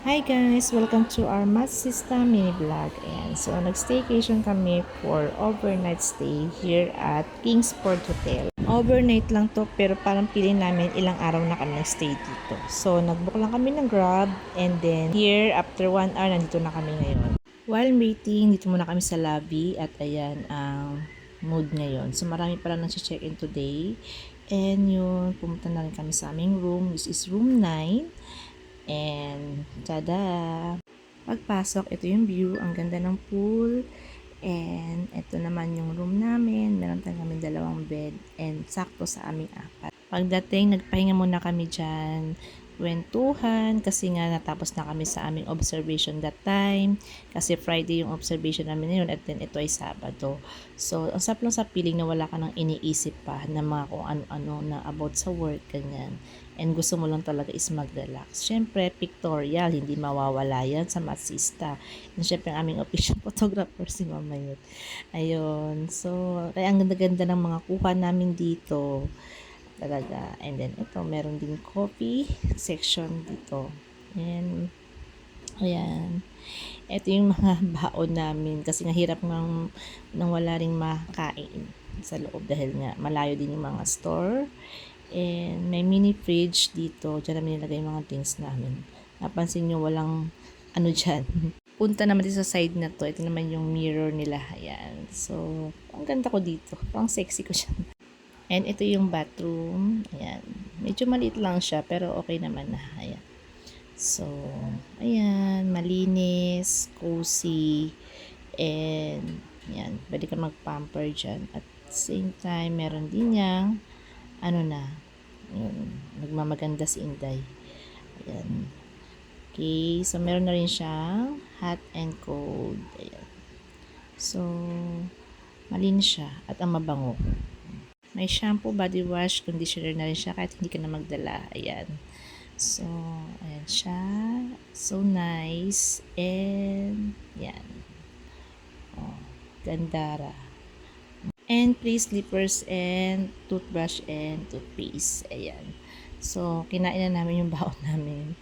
Hi guys! Welcome to our Matsista mini vlog. And so, nag-staycation kami for overnight stay here at Kingsport Hotel. Overnight lang to pero parang feeling namin ilang araw na kami nag-stay dito. So, nag-book lang kami ng Grab and then here after 1 hour nandito na kami ngayon. While waiting, dito muna kami sa lobby at ayan ang mood ngayon. So, marami pa lang nag-check-in today. And yun, pumunta na rin kami sa aming room. This is room 9. And, tada! Pagpasok, ito yung view. Ang ganda ng pool. And, ito naman yung room namin. Meron tayong kami 2 bed. And, sakto sa aming 4. Pagdating, nagpahinga muna kami dyan. Kwentuhan. Kasi nga, natapos na kami sa aming observation that time. Kasi Friday yung observation namin ngayon. At then, ito ay Sabado. So, ang sarap lang sa feeling na wala ka nang iniisip pa na mga kung ano-ano na about sa work, ganyan. And gusto mo lang talaga is mag-relax. Siyempre, pictorial, hindi mawawala yan sa Matsista. And siyempre, ang aming official photographer si Mamayot. Ayun. So, kaya ang ganda-ganda ng mga kuha namin dito. Talaga. And then, ito, meron din coffee section dito. And, ayan. Ito yung mga baon namin. Kasi nga hirap nang wala ring makain sa loob dahil nga malayo din yung mga store. And may mini fridge dito. Diyan namin nilagay yung mga things namin. Napansin nyo walang ano dyan. Punta naman dito sa side na to. Ito naman yung mirror nila. Ayan. So, ang ganda ko dito. Pang sexy ko siya. And ito yung bathroom. Ayan. Medyo maliit lang siya pero okay naman na. Ayan. So, ayan. Malinis. Cozy. And, ayan. Pwede ka mag-pamper dyan. At same time, meron din niyang ano na, yun, nagmamaganda si Inday. Ayan. Okay, so meron na rin siyang hot and cold. Ayan. So, malinis siya at ang mabango. May shampoo, body wash, conditioner na rin siya kahit hindi ka na magdala. Ayan. So, ayan siya. So nice. And, yan. Oh, gandara. And free slippers and toothbrush and toothpaste. Ayan. So, kinain na namin yung baon namin.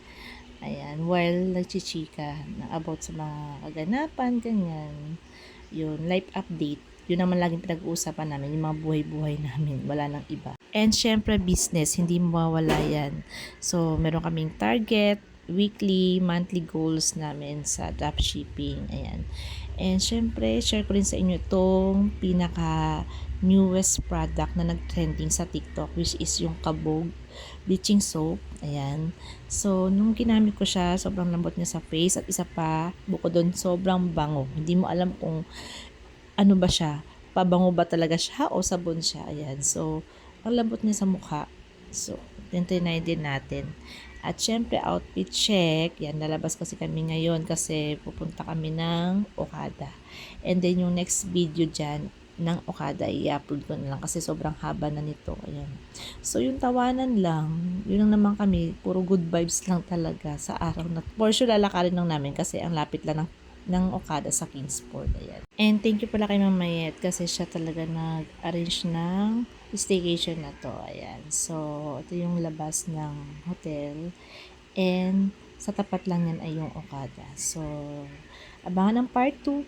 Ayan. While nagchichika na about sa mga kaganapan, ganyan. Yun, life update. Yun naman laging pinag-uusapan namin, yung mga buhay-buhay namin. Wala nang iba. And syempre, business. Hindi mawawala yan. So, meron kaming target, weekly, monthly goals namin sa dropshipping. Ayan. And syempre, share ko rin sa inyo itong pinaka newest product na nag-trending sa TikTok, which is yung Kabog bleaching soap. Ayan. So, nung ginamit ko siya, sobrang lambot niya sa face. At isa pa, bukod doon, sobrang bango. Hindi mo alam kung ano ba siya. Pabango ba talaga siya o sabon siya. Ayan. So, ang lambot niya sa mukha. So, tintinay din natin. At syempre, outfit check. Yan, nalabas kasi kami ngayon kasi pupunta kami ng Okada. And then, yung next video dyan ng Okada, i-upload ko na lang kasi sobrang haba na nito. Ayan. So, yung tawanan lang, yun lang naman kami, puro good vibes lang talaga sa araw na. For sure, lalakarin lang namin kasi ang lapit lang ng Okada sa Kingsport. Ayan. And thank you pala kay Ma'am Mayet kasi siya talaga nag-arrange ng staycation na to. Ayan. So, ito yung labas ng hotel. And sa tapat lang yan ay yung Okada. So, abangan ang part 2.